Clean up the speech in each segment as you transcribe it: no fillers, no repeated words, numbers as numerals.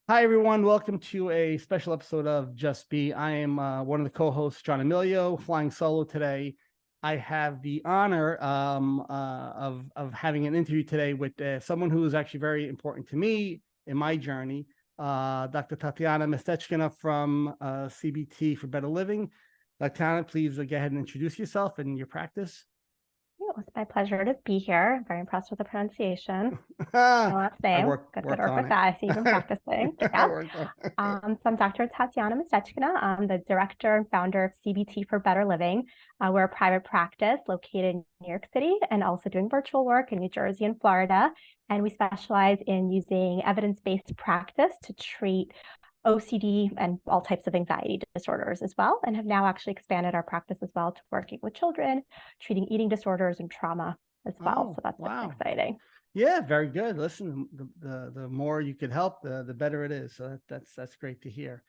Hi, everyone. Welcome to a special episode of Just Be. I am one of the co-hosts, John Emilio, flying solo today. I have the honor of having an interview today with someone who is actually very important to me in my journey, Dr. Tatyana Mestechkina from CBT for Better Living. Tatyana, please go ahead and introduce yourself and your practice. It's my pleasure to be here. Very impressed with the pronunciation. My last I name. Good worked work on with it. that. I see you've been practicing. I Yeah. worked on it. So I'm Dr. Tatyana Mestechkina. I'm the director and founder of CBT for Better Living. We're a private practice located in New York City and also doing virtual work in New Jersey and Florida. And we specialize in using evidence-based practice to treat OCD and all types of anxiety disorders as well, and have now actually expanded our practice as well to working with children, treating eating disorders and trauma as well. Oh, So that's been wow. exciting. Yeah, very good. Listen, the more you could help, the better it is. So that's great to hear.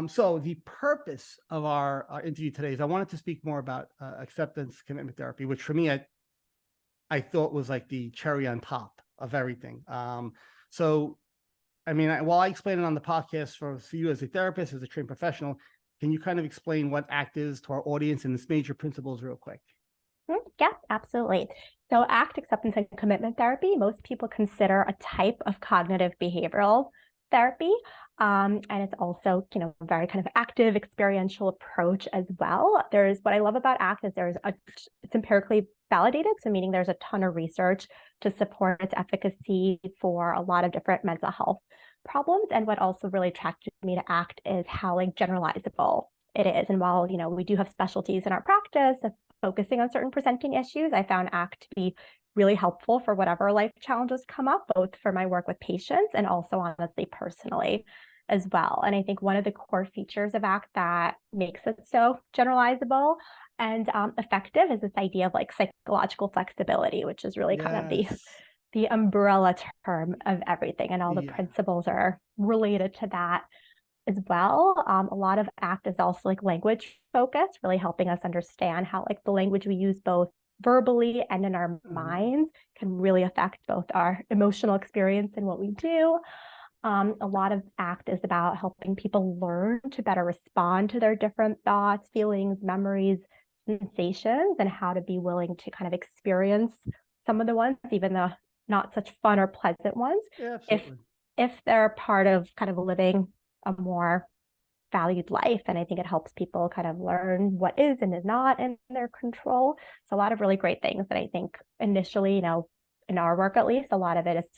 So the purpose of our interview today is I wanted to speak more about acceptance commitment therapy, which for me I thought was like the cherry on top of everything. So I mean, while I explain it on the podcast for you as a therapist, as a trained professional, can you kind of explain what ACT is to our audience and its major principles real quick? Yeah, absolutely. So ACT, acceptance and commitment therapy, most people consider a type of cognitive behavioral therapy. And it's also, a very kind of active experiential approach as well. What I love about ACT is it's empirically validated. So meaning there's a ton of research to support its efficacy for a lot of different mental health problems. And what also really attracted me to ACT is how generalizable it is. And while, we do have specialties in our practice focusing on certain presenting issues, I found ACT to be really helpful for whatever life challenges come up, both for my work with patients and also honestly personally as well. And I think one of the core features of ACT that makes it so generalizable and effective is this idea of psychological flexibility, which is really kind of Yes. the umbrella term of everything, and all the Yeah. principles are related to that as well. A lot of ACT is also language focused, really helping us understand how the language we use both verbally and in our minds can really affect both our emotional experience and what we do. A lot of ACT is about helping people learn to better respond to their different thoughts, feelings, memories, sensations, and how to be willing to kind of experience some of the ones, even the not such fun or pleasant ones, Yeah, if absolutely. if they're part of kind of living a more valued life. And I think it helps people kind of learn what is and is not in their control. So a lot of really great things that I think initially, in our work at least, a lot of it is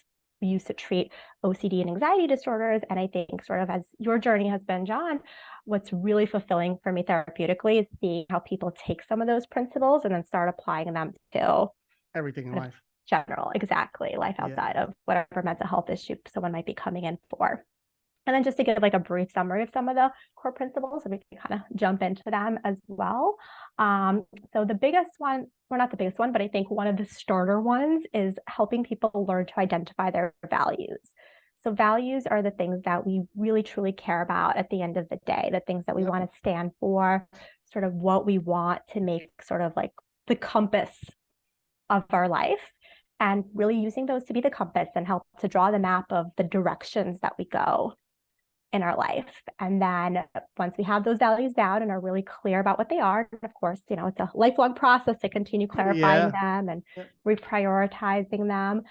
used to treat OCD and anxiety disorders. And I think sort of as your journey has been, John, what's really fulfilling for me therapeutically is seeing how people take some of those principles and then start applying them to Everything in kind of life. general, exactly, life outside Yeah. of whatever mental health issue someone might be coming in for. And then just to give a brief summary of some of the core principles, and we can kind of jump into them as well. So the biggest one, or not the biggest one, but I think one of the starter ones is helping people learn to identify their values. So values are the things that we really truly care about at the end of the day, the things that we Yep. want to stand for, sort of what we want to make sort of the compass of our life, and really using those to be the compass and help to draw the map of the directions that we go in our life. And then once we have those values down and are really clear about what they are, and of course, it's a lifelong process to continue clarifying Yeah. them and Yep. reprioritizing them.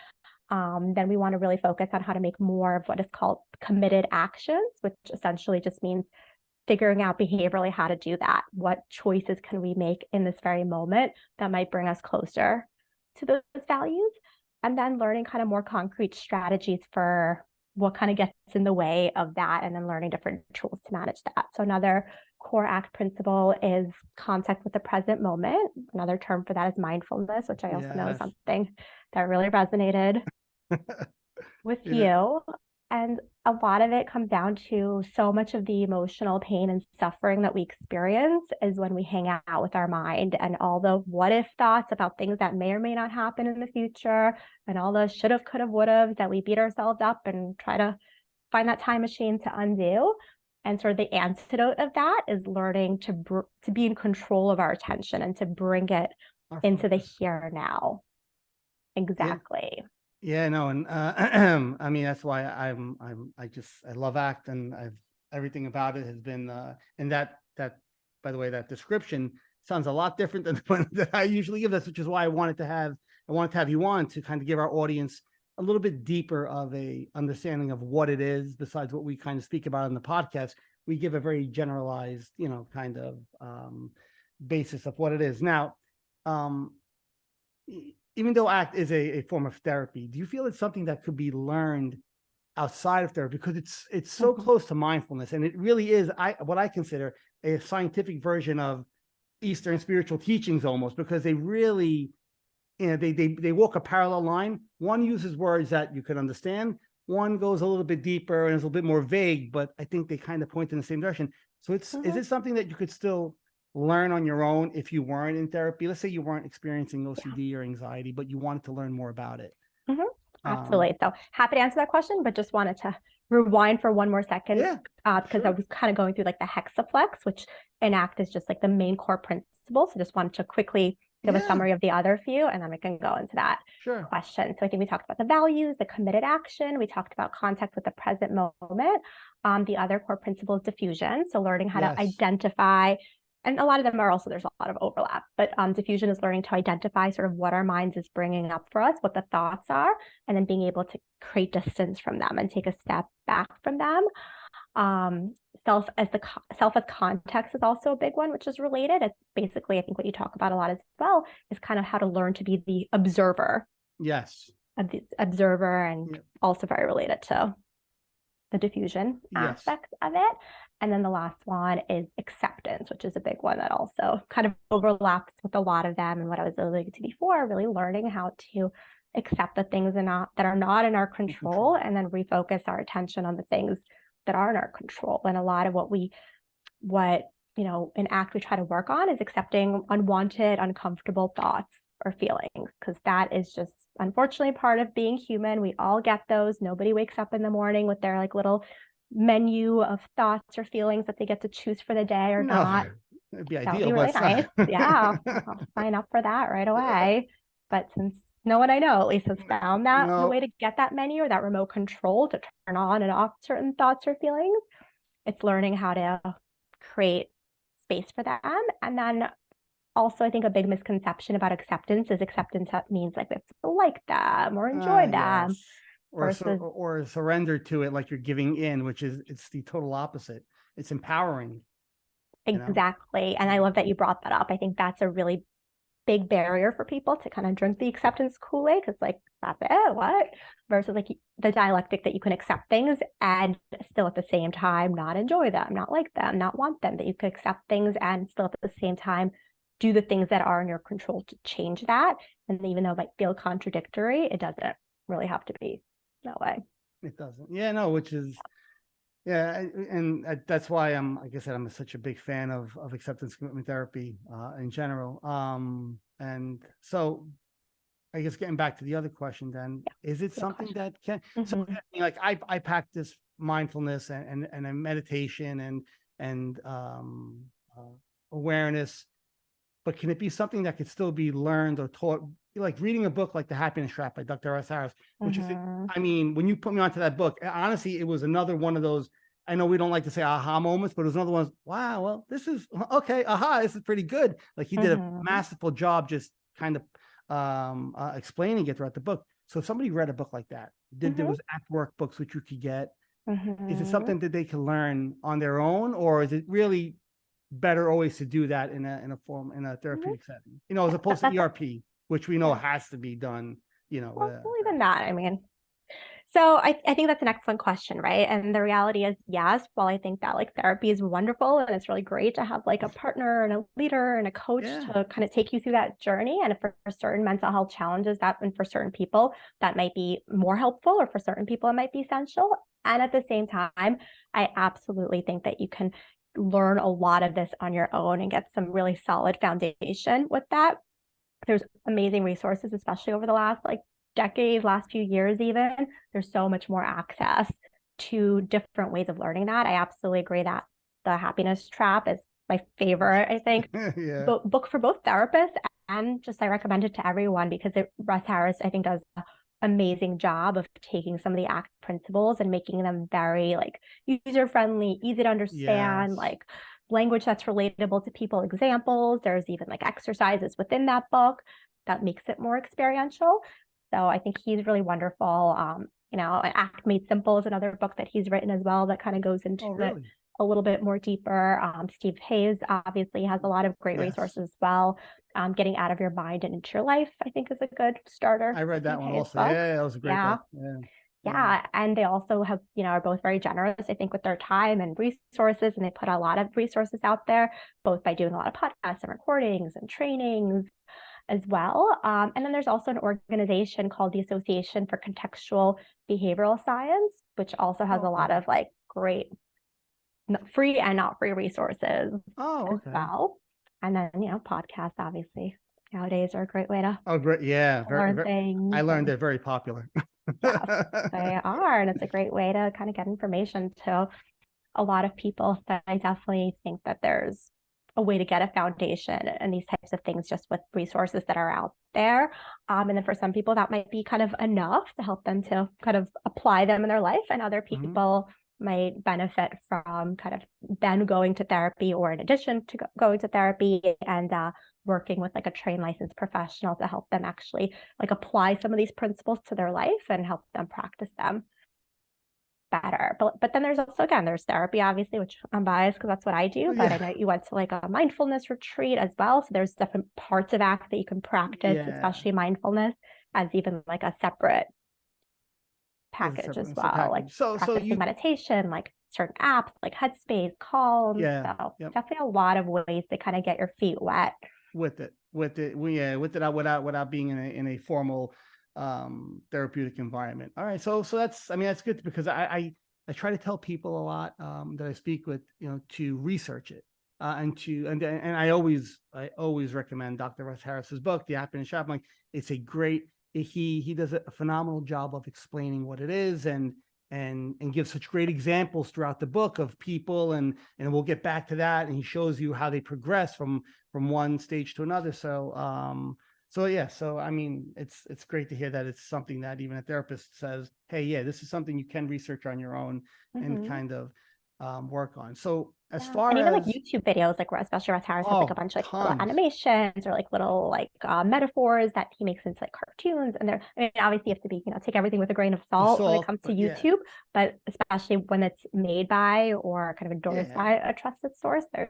Then we want to really focus on how to make more of what is called committed actions, which essentially just means figuring out behaviorally how to do that. What choices can we make in this very moment that might bring us closer to those values? And then learning kind of more concrete strategies for what kind of gets in the way of that, and then learning different tools to manage that. So another core ACT principle is contact with the present moment. Another term for that is mindfulness, which I also know is Yes. something that really resonated with Yeah. you. And a lot of it comes down to so much of the emotional pain and suffering that we experience is when we hang out with our mind, and all the what if thoughts about things that may or may not happen in the future, and all the should have, could have, would have that we beat ourselves up and try to find that time machine to undo. And sort of the antidote of that is learning to be in control of our attention and to bring it Our into the focus. here and now. Yeah. Exactly. Yeah, no, and I mean that's why I love ACT, and I've everything about it has been and that by the way, that description sounds a lot different than the one that I usually give. That's which is why I wanted to have you on to kind of give our audience a little bit deeper of a understanding of what it is besides what we kind of speak about in the podcast. We give a very generalized, kind of basis of what it is. Now, um, even though ACT is a form of therapy, do you feel it's something that could be learned outside of therapy? Because it's so Mhm. close to mindfulness, and it really is what I consider a scientific version of Eastern spiritual teachings almost, because they really, they walk a parallel line. One uses words that you can understand. One goes a little bit deeper and is a little bit more vague, but I think they kind of point in the same direction. So is Mhm. it something that you could still learn on your own if you weren't in therapy? Let's say you weren't experiencing Yeah. OCD or anxiety, but you wanted to learn more about it. Mhm. Um, Absolutely. So happy to answer that question, but just wanted to rewind for one more second yeah, because I sure. was kind of going through like the hexaflex, which in ACT is just like the main core principle. So just wanted to quickly give a Yeah, summary of the other few, and then we can go into that sure. question. So I think we talked about the values, the committed action. We talked about contact with the present moment. The other core principle is diffusion. So learning how to Yes. identify, and a lot of them are also, there's a lot of overlap, but diffusion is learning to identify sort of what our minds is bringing up for us, what the thoughts are, and then being able to create distance from them and take a step back from them. Um, self as context is also a big one, which is related. It's basically, I think, what you talk about a lot as well is kind of how to learn to be the observer Yes. and Yeah. also very related to the diffusion Yes. aspect of it. And then the last one is acceptance, which is a big one that also kind of overlaps with a lot of them. And what I was alluding to before, really learning how to accept the things that are not in our In control, control. and then refocus our attention on the things that are in our control. And a lot of what in ACT we try to work on is accepting unwanted, uncomfortable thoughts or feelings, because that is just unfortunately part of being human. We all get those. Nobody wakes up in the morning with their like little menu of thoughts or feelings that they get to choose for the day or No, not. it'd be That would ideal, be but really it's not. nice. Yeah, I'll sign up for that right away. But since no one I know at least has found that the way No, to get that menu or that remote control to turn on and off certain thoughts or feelings, it's learning how to create space for them. And then also, I think a big misconception about acceptance is acceptance that means like we have to like them or enjoy them yes. versus Or surrender to it like you're giving in, which is it's the total opposite. It's empowering, you know. exactly. And I love that you brought that up. I think that's a really big barrier for people to kind of drink the acceptance Kool-Aid because like that's it, what? Versus like the dialectic that you can accept things and still at the same time not enjoy them, not like them, not want them, that you could accept things and still at the same time do the things that are in your control to change that. And even though it might feel contradictory, it doesn't really have to be that way. It doesn't. Yeah, no, which is yeah, and that's why like I said, I'm such a big fan of acceptance commitment therapy in general. And so I guess getting back to the other question, then is it Good something question. that can? So Mm-hmm. I mean, like I practice mindfulness and a meditation and awareness, but can it be something that could still be learned or taught? Like reading a book like The Happiness Trap by Dr. S. Harris, which is, Mm-hmm. I mean, when you put me onto that book, honestly, it was another one of those. I know we don't like to say aha moments, but it was another one. Wow, well, this is okay. Aha, this is pretty good. Like he did a Mm-hmm. masterful job just kind of explaining it throughout the book. So if somebody read a book like that, did Mm-hmm. those ACT workbooks which you could get, is it Mm-hmm. something that they can learn on their own, or is it really better always to do that in a Mm-hmm. therapeutic setting, as Yeah, opposed to that's ERP, which we know yeah. has to be done, Well, even that, I mean, so I think that's an excellent question, right? And the reality is, yes, while I think that like therapy is wonderful and it's really great to have like a partner and a leader and a coach yeah, to kind of take you through that journey. And for certain mental health challenges that, and for certain people, that might be more helpful, or for certain people, it might be essential. And at the same time, I absolutely think that you can learn a lot of this on your own and get some really solid foundation with that. There's amazing resources, especially over the last like decade, last few years, even. There's so much more access to different ways of learning that. I absolutely agree that The Happiness Trap is my favorite, I think, yeah, book for both therapists, and just I recommend it to everyone because Russ Harris, I think, does amazing job of taking some of the ACT principles and making them very like user-friendly, easy to understand, Yes. like language that's relatable to people, examples. There's even like exercises within that book that makes it more experiential. So I think he's really wonderful. Act Made Simple is another book that he's written as well that kind of goes into Oh, it really? a little bit more deeper. Steve Hayes obviously has a lot of great Yes. resources as well. Getting Out of Your Mind and Into Your Life, I think, is a good starter. I read that Steve one Hayes also. books. Yeah, that was a great Yeah. book. Yeah. Yeah. Yeah. And they also have, are both very generous, I think, with their time and resources. And they put a lot of resources out there, both by doing a lot of podcasts and recordings and trainings as well. And then there's also an organization called the Association for Contextual Behavioral Science, which also has Oh, a okay. lot of like great free and not free resources Oh, as okay. well. And then, podcasts obviously nowadays are a great way to Oh, great. Yeah. Very, learn very, I things. learned And they're very popular. yes, they are. And it's a great way to kind of get information to a lot of people. That I definitely think that there's a way to get a foundation and these types of things just with resources that are out there. And then for some people, that might be kind of enough to help them to kind of apply them in their life. And other Mhm. people might benefit from kind of then going to therapy or in addition to going to therapy and working with like a trained licensed professional to help them actually like apply some of these principles to their life and help them practice them better. But then there's also, again, there's therapy, obviously, which I'm biased because that's what I do. But I Yeah. know you went to like a mindfulness retreat as well. So there's different parts of ACT that you can practice, Yeah. especially mindfulness, as even like a separate As a package separate, as it's a well, like package. So practicing you, meditation, like certain apps like Headspace, Calm. yeah. So Yep. definitely a lot of ways to kind of get your feet wet. Yeah, with it without being in a formal therapeutic environment. All right. So that's, I mean, that's good because I try to tell people a lot that I speak with, to research it. And I always recommend Dr. Russ Harris's book, The Happiness Shop. Like, it's a great, he does a phenomenal job of explaining what it is and gives such great examples throughout the book of people, and we'll get back to that, and he shows you how they progress from one stage to another. So yeah, so I mean, it's great to hear that it's something that even a therapist says, hey, yeah, this is something you can research on your own and Mm-hmm. kind of work on. So as Yeah. And far even like as, YouTube videos, like especially Russ Harris has like a oh, bunch of like little tons. animations or like little like metaphors that he makes into like cartoons. And they're, I mean, obviously you have to be, take everything with a grain of The salt when it salt, comes to but yeah, YouTube, but especially when it's made by or kind of endorsed yeah. by a trusted source, there's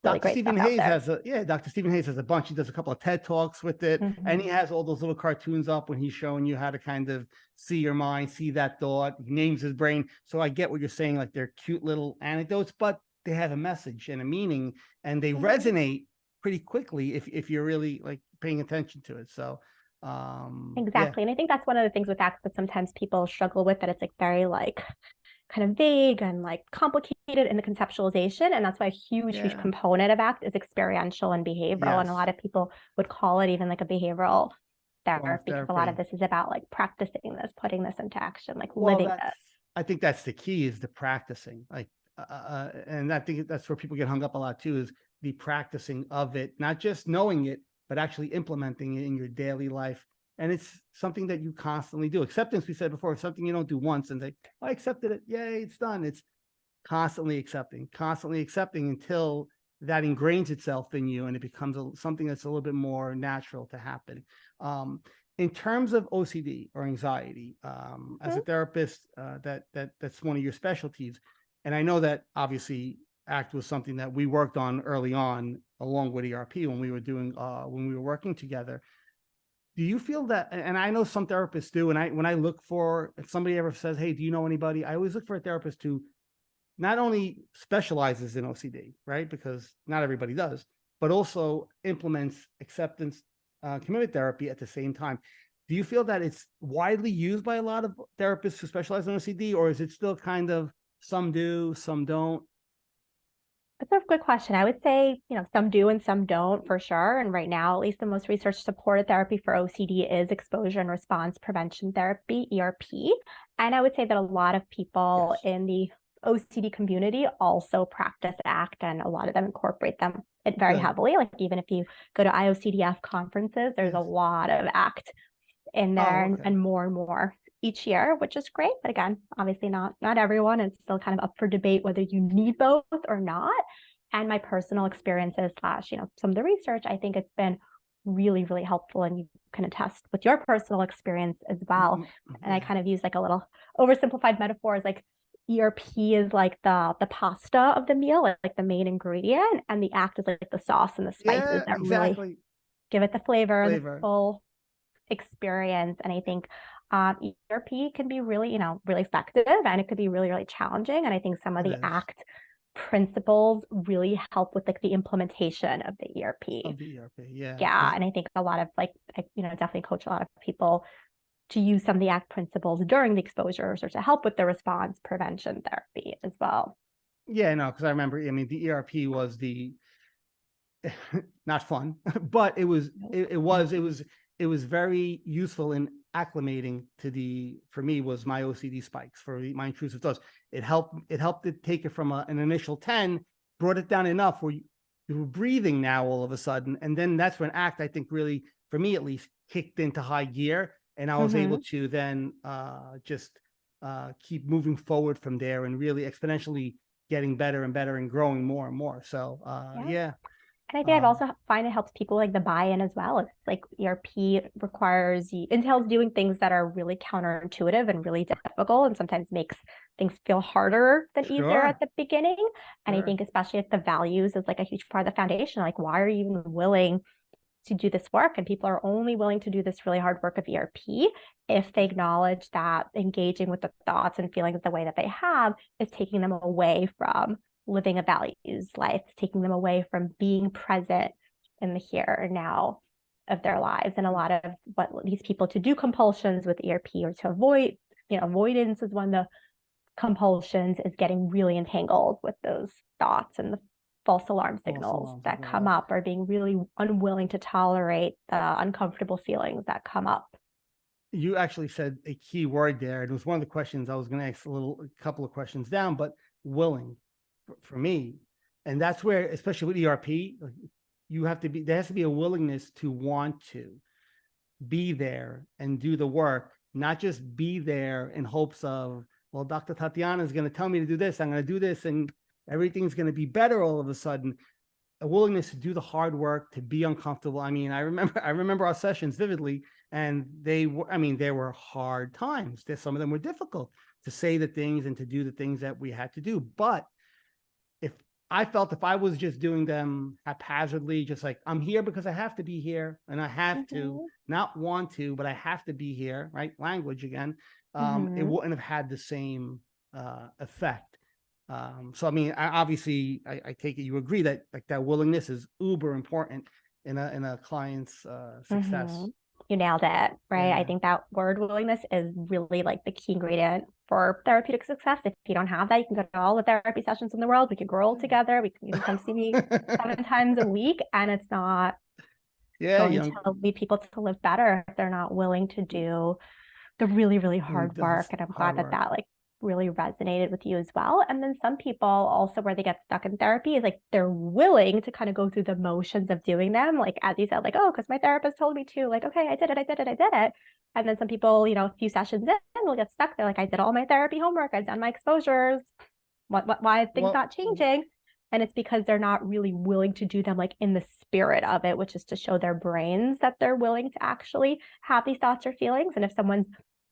really Dr. great Stephen stuff out Hayes there. has a yeah, Dr. Stephen Hayes has a bunch. He does a couple of TED Talks with it, and he Mm-hmm. has all those little cartoons up when he's showing you how to kind of see your mind, see that thought. He names his brain. So I get what you're saying, like they're cute little anecdotes, but they have a message and a meaning, and they Mm-hmm. resonate pretty quickly if you're really like paying attention to it. So yeah. Exactly. And I think that's one of the things with ACT that sometimes people struggle with, that it's like very like kind of vague and like complicated in the conceptualization. And that's why a huge, huge Yeah. component of ACT is experiential and behavioral. And a Yes. lot of people would call it even like a behavioral Form therapy of because a lot of therapy. this is about like practicing this, putting this into action, like Well, living that's, this. I think that's the key, is the practicing. Like, and I think that's where people get hung up a lot too, is the practicing of it, not just knowing it, but actually implementing it in your daily life. And it's something that you constantly do. Acceptance, we said before, is something you don't do once and say, I accepted it. Yay, it's done. It's constantly accepting until that ingrains itself in you and it becomes something that's a little bit more natural to happen. In terms of OCD or anxiety, as a Mhm. therapist, that's one of your specialties, and I know that obviously ACT was something that we worked on early on along with ERP when we were working together. Do you feel that, and I know some therapists do, and when I look for, if somebody ever says, hey, do you know anybody, I always look for a therapist who not only specializes in OCD, right? Because not everybody does, but also implements acceptance commitment therapy at the same time. Do you feel that it's widely used by a lot of therapists who specialize in OCD, or is it still kind of some do, some don't? That's a good question. I would say, some do and some don't for sure. And right now, at least the most research supported therapy for OCD is exposure and response prevention therapy, ERP. And I would say that a lot of people Yes. in the OCD community also practice ACT, and a lot of them incorporate them very Good. heavily. Like even if you go to IOCDF conferences, there's a Yes. lot of ACT in there, Oh, and, okay. and more each year, which is great. But again, obviously not everyone. It's still kind of up for debate whether you need both or not. And my personal experiences slash, some of the research, I think it's been really, really helpful. And you can attest with your personal experience as well. And I Yeah. kind of use like a little oversimplified metaphors, like ERP is like the pasta of the meal, like the main ingredient, and the act is like the sauce and the spices Yeah, that really exactly. give it the flavor, the Flavor. full experience. And I think ERP can be really, really effective, and it could be really, really challenging. And I think some of It the is. ACT principles really help with like the implementation of the ERP. Of the ERP. Yeah. Yeah. Because And I think a lot of like, I, definitely coach a lot of people to use some of the ACT principles during the exposures or to help with the response prevention therapy as well. yeah, no, because I remember, I mean, the ERP was the not fun, but it was very useful in acclimating to for me was my OCD spikes for my intrusive thoughts. It helped to take it from an initial 10, brought it down enough where you were breathing now all of a sudden. And then that's when ACT, I think really, for me at least, kicked into high gear. And I was able to then just keep moving forward from there and really exponentially getting better and better and growing more and more. So Yeah. yeah. And I think I've also find it helps people like the buy-in as well. It's like ERP entails doing things that are really counterintuitive and really difficult, and sometimes makes things feel harder than easier at Sure. the beginning. And I Sure. think especially if the values is like a huge part of the foundation, like why are you even willing to do this work? And people are only willing to do this really hard work of ERP if they acknowledge that engaging with the thoughts and feelings the way that they have is taking them away from living a values life, taking them away from being present in the here and now of their lives. And a lot of what leads people to do compulsions with ERP or to avoid, avoidance is one of the compulsions, is getting really entangled with those thoughts and the false alarm signals that come up, or being really unwilling to tolerate the uncomfortable feelings that come up. You actually said a key word there. It was one of the questions I was going to ask a couple of questions down, but willing for me. And that's where, especially with ERP, there has to be a willingness to want to be there and do the work, not just be there in hopes of, well, Dr. Tatyana is going to tell me to do this. I'm going to do this and everything's going to be better all of a sudden. A willingness to do the hard work, to be uncomfortable. I mean, I remember our sessions vividly, and there were hard times. Some of them were difficult to say the things and to do the things that we had to do. But if I was just doing them haphazardly, just like I'm here because I have to be here and I have to not want to, but I have to be here, right? Language again. It wouldn't have had the same effect. So I mean, I take it you agree that like that willingness is uber important in a client's success. You nailed it, right? I Yeah. think that word willingness is really like the key ingredient for therapeutic success. If you don't have that, you can go to all the therapy sessions in the world. We can grow together. You can come see me 7 times a week, and it's not Yeah, going to lead people to live better if they're not willing to do the really, really hard work. And I'm hard glad work. that like really resonated with you as well. And then some people also, where they get stuck in therapy, is like they're willing to kind of go through the motions of doing them. Like, as you said, like, oh, because my therapist told me to, like, okay, I did it. And then some people, a few sessions in will get stuck. They're like, I did all my therapy homework. I've done my exposures. Why are things not changing? And it's because they're not really willing to do them like in the spirit of it, which is to show their brains that they're willing to actually have these thoughts or feelings. And if someone's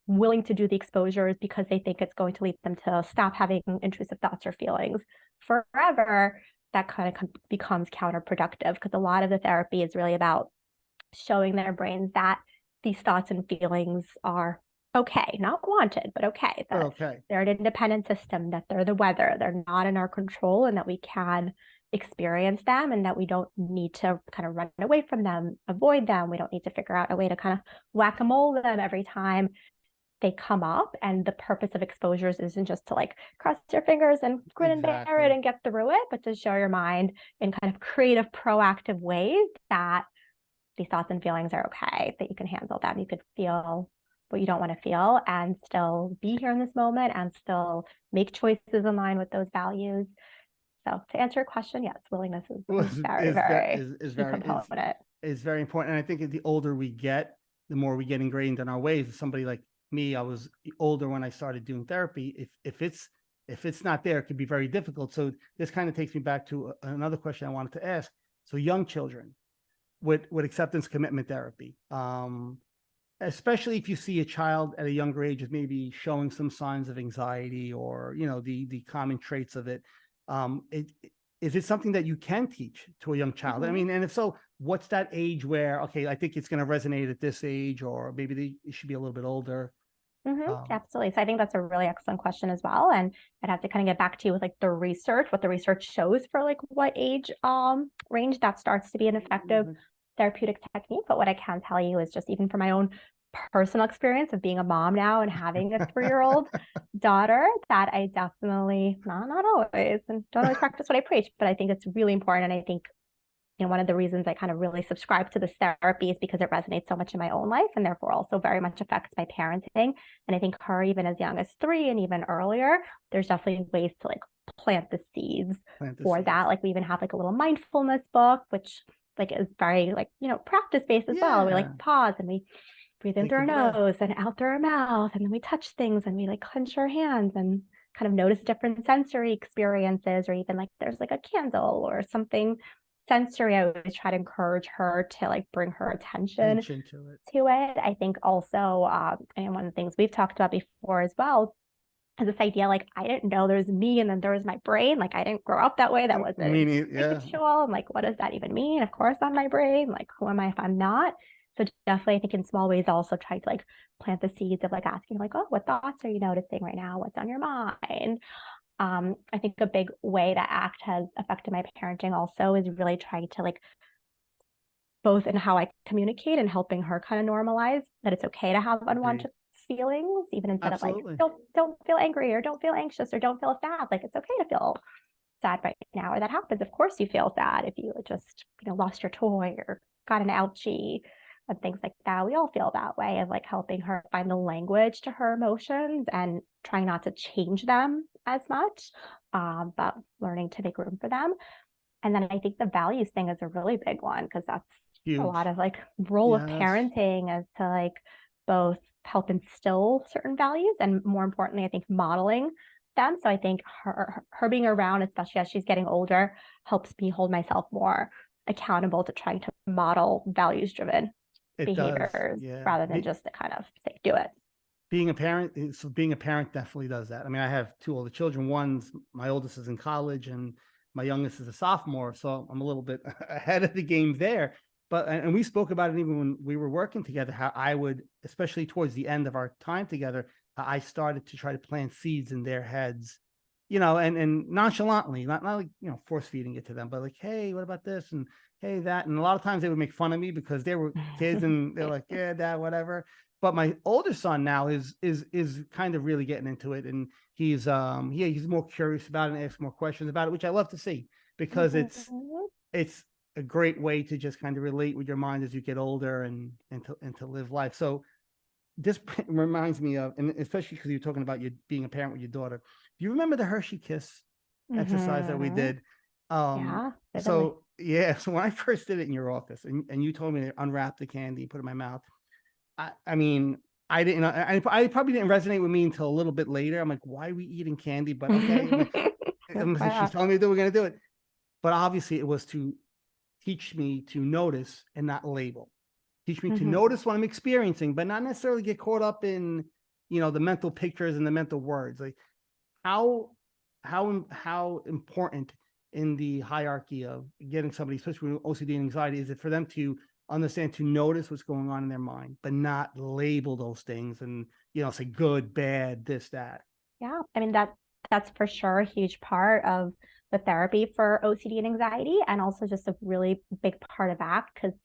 willing to do the exposures because they think it's going to lead them to stop having intrusive thoughts or feelings forever, that kind of becomes counterproductive, because a lot of the therapy is really about showing their brains that these thoughts and feelings are okay, not wanted, but okay, that they're an independent system, that they're the weather, they're not in our control, and that we can experience them, and that we don't need to kind of run away from them, avoid them. We don't need to figure out a way to kind of whack-a-mole them every time they come up. And the purpose of exposures isn't just to like cross your fingers and grin and bear it and get through it, but to show your mind in kind of creative, proactive ways that these thoughts and feelings are okay, that you can handle them. You could feel what you don't want to feel and still be here in this moment and still make choices in line with those values. So to answer your question, yes, willingness is very, very key component. Is very important. And I think the older we get, the more we get ingrained in our ways. Somebody like me, I was older when I started doing therapy. If it's not there, it could be very difficult. So this kind of takes me back to another question I wanted to ask. So young children with acceptance commitment therapy, especially if you see a child at a younger age is maybe showing some signs of anxiety or the common traits of it, is it something that you can teach to a young child? I mean, and if so, what's that age where, okay, I think it's going to resonate at this age, or maybe they should be a little bit older? Absolutely. So I think that's a really excellent question as well. And I'd have to kind of get back to you with like the research, what the research shows for like what age range that starts to be an effective therapeutic technique. But what I can tell you is just even from my own personal experience of being a mom now and having a 3-year-old daughter, that I definitely, not always, and don't always practice what I preach, but I think it's really important. And I think one of the reasons I kind of really subscribe to this therapy is because it resonates so much in my own life and therefore also very much affects my parenting. And I think her, even as young as 3 and even earlier, there's definitely ways to like plant the seeds for that. Like we even have like a little mindfulness book, which like is very like, practice based as well. We like pause and we breathe in through our nose and out through our mouth. And then we touch things and we like clench our hands and kind of notice different sensory experiences, or even like there's like a candle or something sensory. I always try to encourage her to like bring her attention to it. I think also, and one of the things we've talked about before as well is this idea, like, I didn't know there was me and then there was my brain. Like I didn't grow up that way. That wasn't individual. And like, what does that even mean? Of course, I'm my brain. Like, who am I if I'm not? So definitely, I think in small ways, also try to like plant the seeds of like asking like, oh, what thoughts are you noticing right now? What's on your mind? I think a big way that ACT has affected my parenting also is really trying to like both in how I communicate and helping her kind of normalize that it's okay to have unwanted feelings, even instead of like don't feel angry or don't feel anxious or don't feel sad. Like it's okay to feel sad right now, or that happens. Of course you feel sad if you just lost your toy or got an ouchie and things like that. We all feel that way, of like helping her find the language to her emotions and trying not to change them as much, but learning to make room for them. And then I think the values thing is a really big one, because that's huge. A lot of like role of parenting is to like both help instill certain values and, more importantly, I think modeling them. So I think her being around, especially as she's getting older, helps me hold myself more accountable to trying to model values driven behaviors rather than just to kind of say, do it. Being a parent definitely does that. I mean, I have 2 older children. My oldest is in college and my youngest is a sophomore. So I'm a little bit ahead of the game there. And we spoke about it even when we were working together, how I would, especially towards the end of our time together, I started to try to plant seeds in their heads, and nonchalantly, not like, force feeding it to them, but like, hey, what about this? And hey, that. And a lot of times they would make fun of me because they were kids and they're like, yeah, dad, whatever. But my older son now is kind of really getting into it. And he's more curious about it and asks more questions about it, which I love to see, because it's a great way to just kind of relate with your mind as you get older and to live life. So this reminds me of, and especially because you're talking about you being a parent with your daughter. Do you remember the Hershey Kiss exercise that we did? So when I first did it in your office and you told me to unwrap the candy, put it in my mouth, I mean, I didn't, I probably didn't resonate with me until a little bit later. I'm like, why are we eating candy? But okay, she's telling me that we're going to do it. But obviously it was to teach me to notice and not label. Teach me to notice what I'm experiencing, but not necessarily get caught up in, the mental pictures and the mental words. Like how important in the hierarchy of getting somebody, especially with OCD and anxiety, is it for them to understand, to notice what's going on in their mind, but not label those things and, say good, bad, this, that. Yeah. I mean, that's for sure a huge part of the therapy for OCD and anxiety, and also just a really big part of ACT, because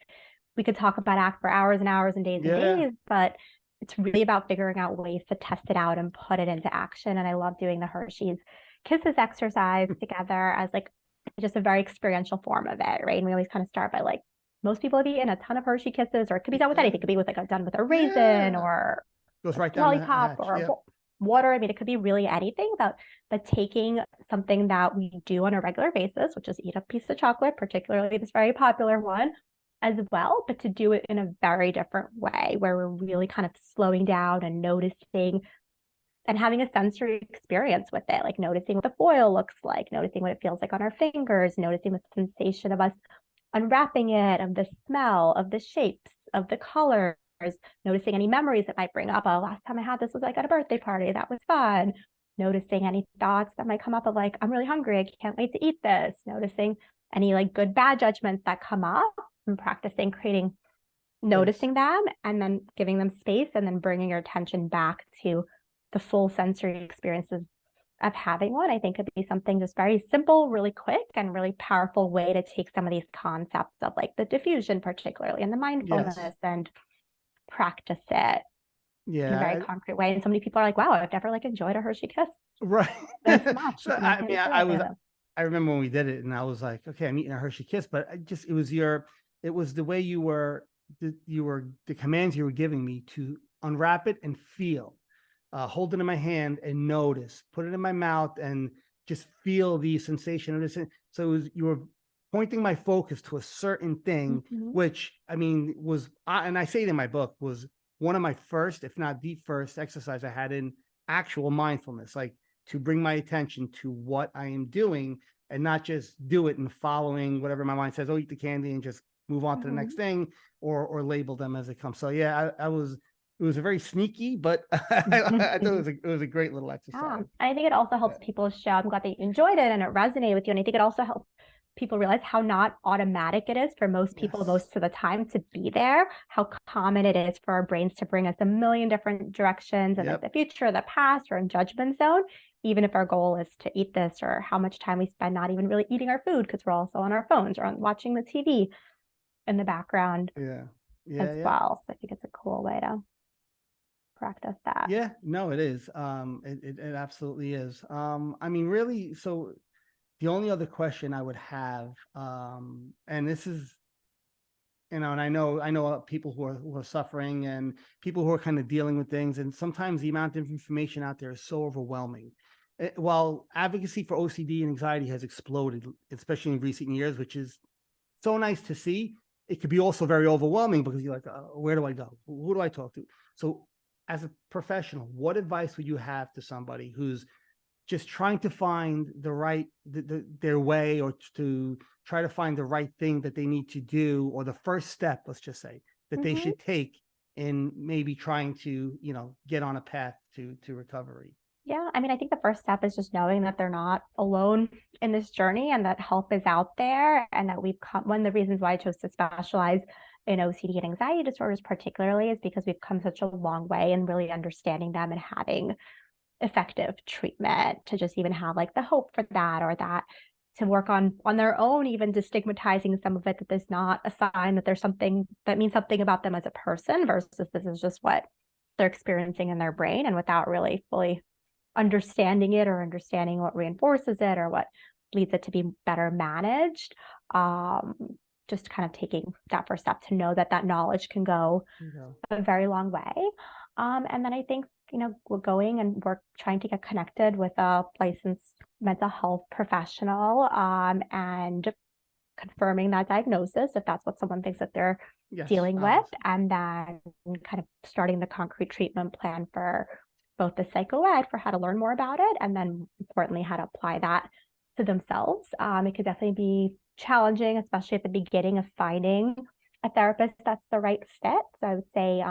we could talk about ACT for hours and hours and days and days, but it's really about figuring out ways to test it out and put it into action. And I love doing the Hershey's Kisses exercise together as like just a very experiential form of it, right? And we always kind of start by like, most people have eaten a ton of Hershey Kisses, or it could be done with anything. It could be with like done with a raisin or goes right down lollipop or water. I mean, it could be really anything, but taking something that we do on a regular basis, which is eat a piece of chocolate, particularly this very popular one, as well, but to do it in a very different way where we're really kind of slowing down and noticing and having a sensory experience with it, like noticing what the foil looks like, noticing what it feels like on our fingers, noticing the sensation of us unwrapping it, of the smell, of the shapes, of the colors, noticing any memories it might bring up. Oh, last time I had this was like at a birthday party. That was fun. Noticing any thoughts that might come up of like, I'm really hungry. I can't wait to eat this. Noticing any like good, bad judgments that come up and practicing creating, noticing them and then giving them space and then bringing your attention back to the full sensory experiences of having one. I think could be something just very simple, really quick, and really powerful way to take some of these concepts of like the diffusion, particularly, and the mindfulness, and practice it in a very concrete way. And so many people are like, wow, I've never like enjoyed a Hershey Kiss Right. this much. So I mean, I remember when we did it and I was like, okay, I'm eating a Hershey Kiss, but it was the way the commands you were giving me to unwrap it and feel, hold it in my hand and notice, put it in my mouth and just feel the sensation of this. So you were pointing my focus to a certain thing, which I mean was, and I say it in my book, was one of my first, if not the first exercise I had in actual mindfulness, like to bring my attention to what I am doing and not just do it and following whatever my mind says, oh, eat the candy and just move on to the next thing or label them as it comes. So yeah, it was a very sneaky, but I thought it was a great little exercise. Yeah. I think it also helps people show, I'm glad that you enjoyed it and it resonated with you. And I think it also helps people realize how not automatic it is for most people most of the time to be there, how common it is for our brains to bring us a million different directions and like the future, the past, or in judgment zone, even if our goal is to eat this, or how much time we spend not even really eating our food because we're also on our phones or watching the TV in the background as well. So I think it's a cool way to practice that. Yeah, no, it is. It absolutely is. I mean, really, so the only other question I would have, and this is, and I know people who are suffering and people who are kind of dealing with things, and sometimes the amount of information out there is so overwhelming. While advocacy for OCD and anxiety has exploded, especially in recent years, which is so nice to see, it could be also very overwhelming because you're like, where do I go? Who do I talk to? So as a professional, what advice would you have to somebody who's just trying to find the right, their way, or to try to find the right thing that they need to do, or the first step, let's just say, that they should take in maybe trying to, get on a path to recovery? Yeah, I mean, I think the first step is just knowing that they're not alone in this journey and that help is out there, and that we've come, one of the reasons why I chose to specialize in OCD and anxiety disorders particularly is because we've come such a long way in really understanding them and having effective treatment, to just even have like the hope for that, or that to work on their own, even destigmatizing some of it, that there's not a sign that there's something that means something about them as a person versus this is just what they're experiencing in their brain, and without really fully understanding it or understanding what reinforces it or what leads it to be better managed. Just kind of taking that first step to know that that knowledge can go a very long way. And then I think, we're going and we're trying to get connected with a licensed mental health professional, and confirming that diagnosis if that's what someone thinks that they're dealing with, and then kind of starting the concrete treatment plan for both the psychoed for how to learn more about it, and then importantly, how to apply that to themselves. It could definitely be challenging, especially at the beginning of finding a therapist that's the right fit. So I would say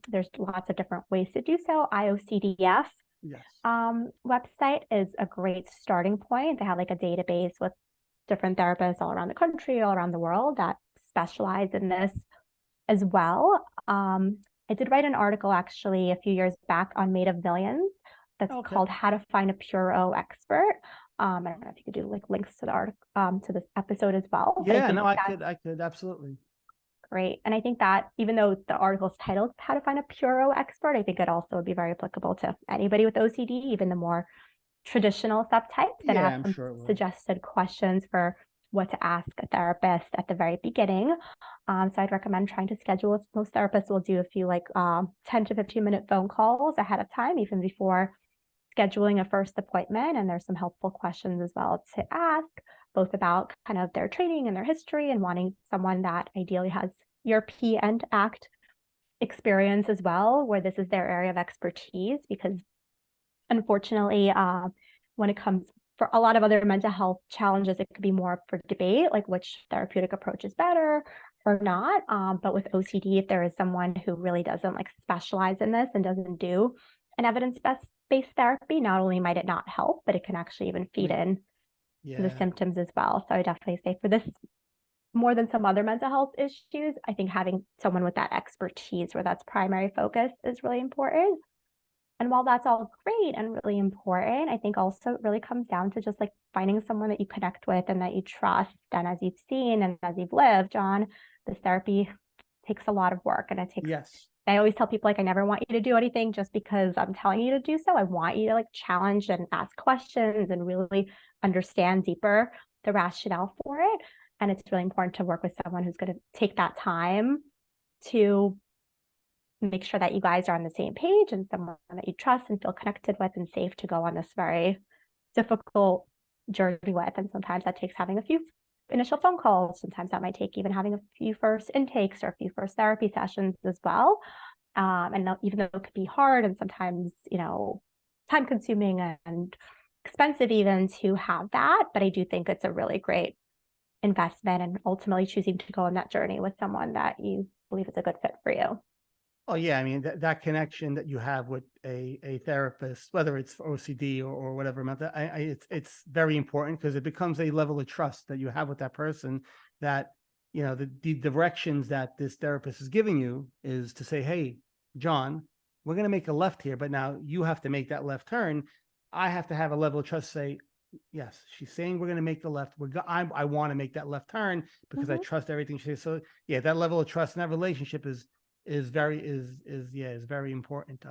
there's lots of different ways to do so. IOCDF website is a great starting point. They have like a database with different therapists all around the country, all around the world that specialize in this as well. I did write an article actually a few years back on Made of Millions that's called How to Find a Pure O Expert. I don't know if you could do like links to the article, to this episode as well. Yeah, no, I could absolutely. Great. And I think that even though the article is titled How to Find a Pure O Expert, I think it also would be very applicable to anybody with OCD, even the more traditional subtypes. And I have some suggested questions for what to ask a therapist at the very beginning. So I'd recommend trying to schedule. Most therapists will do a few like 10 to 15-minute phone calls ahead of time, even before scheduling a first appointment. And there's some helpful questions as well to ask. both about kind of their training and their history and wanting someone that ideally has ERP and ACT experience as well, where this is their area of expertise, because unfortunately, when it comes for a lot of other mental health challenges, it could be more up for debate, like which therapeutic approach is better or not. But with OCD, if there is someone who really doesn't like specialize in this and doesn't do an evidence-based therapy, not only might it not help, but it can actually even feed in to the symptoms as well. So I definitely say for this, more than some other mental health issues, I think having someone with that expertise where that's primary focus is really important. And while that's all great and really important, I think also it really comes down to just like finding someone that you connect with and that you trust. And as you've seen and as you've lived, John, this therapy takes a lot of work, and it takes, Yes. I always tell people, like, I never want you to do anything just because I'm telling you to do so. I want you to like challenge and ask questions and really understand deeper the rationale for it. And it's really important to work with someone who's going to take that time to make sure that you guys are on the same page, and someone that you trust and feel connected with and safe to go on this very difficult journey with. And sometimes that takes having a few initial phone calls. Sometimes that might take even having a few first intakes or a few first therapy sessions as well. And even though it could be hard and sometimes, time consuming and expensive even to have that, but I do think it's a really great investment, and ultimately choosing to go on that journey with someone that you believe is a good fit for you. Oh yeah, I mean that connection that you have with a therapist, whether it's for OCD or whatever method, it's very important, because it becomes a level of trust that you have with that person. That the directions that this therapist is giving you is to say, hey, John, we're going to make a left here, but now you have to make that left turn. I have to have a level of trust. Say, yes, she's saying we're going to make the left. I want to make that left turn because I trust everything she says. So yeah, that level of trust in that relationship is very important.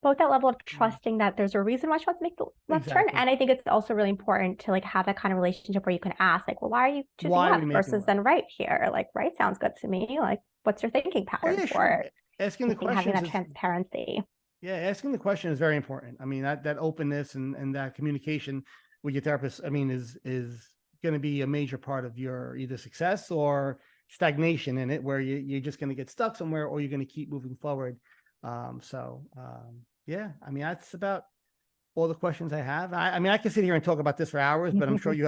Both that level of trusting that there's a reason why she wants to make the left turn, Exactly. and I think it's also really important to like have that kind of relationship where you can ask, like, well, why are you choosing Why are we left making versus left? then right here? Like, right sounds good to me. Like, what's your thinking Oh pattern yeah, for sure. it? Asking I the think having questions that is transparency. Yeah, asking the question is very important. I mean, that openness and that communication with your therapist, I mean, is going to be a major part of your either success or stagnation in it, where you're just going to get stuck somewhere, or you're going to keep moving forward. Yeah, I mean, that's about all the questions I have. I mean, I can sit here and talk about this for hours, but I'm sure you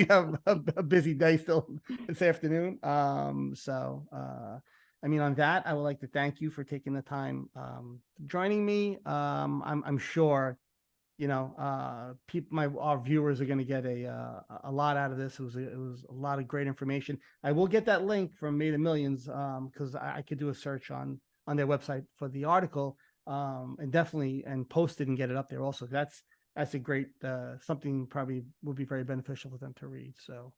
have a busy day still this afternoon. I mean, on that, I would like to thank you for taking the time joining me. I'm sure our viewers are going to get a lot out of this. It was a lot of great information. I will get that link from Made of Millions because I could do a search on their website for the article, and definitely post it and get it up there also. That's a great something probably would be very beneficial for them to read. So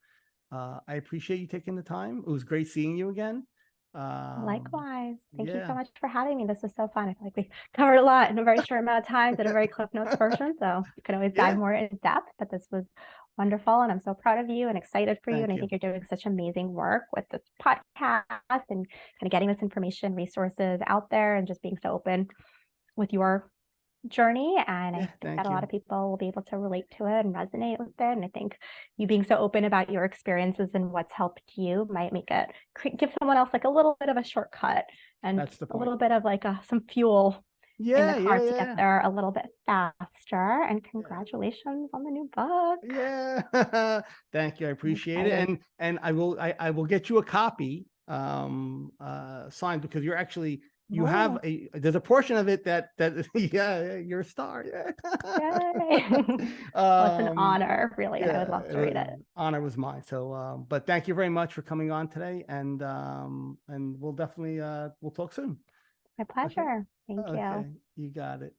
I appreciate you taking the time. It was great seeing you again. Likewise. Thank you so Yeah, much for having me. This was so fun. I feel like we covered a lot in a very short amount of time, did a very Cliff Notes version. So you can always dive yeah. more in depth, but this was wonderful. And I'm so proud of you and excited for you. And Thank I you. think you're doing such amazing work with this podcast and kind of getting this information, resources out there, and just being so open with your journey. And Yeah, I think that thank a lot you. of people will be able to relate to it and resonate with it. And I think you being so open about your experiences and what's helped you might make it give someone else like a little bit of a shortcut and That's the a point. little bit of like some fuel in the Yeah, car yeah, to get yeah. there a little bit faster. And Yeah. congratulations on the new book. Yeah. Thank you. I I'm appreciate it. excited. And I will get you a copy signed, because you have Oh, there's a portion of it that yeah, you're a star. Yeah. yay. Well, it's an um honor, really. I would yeah, love to read it. honor was mine. So but thank you very much for coming on today, and we'll definitely we'll talk soon. My Okay. pleasure. Thank you. Okay. You got it.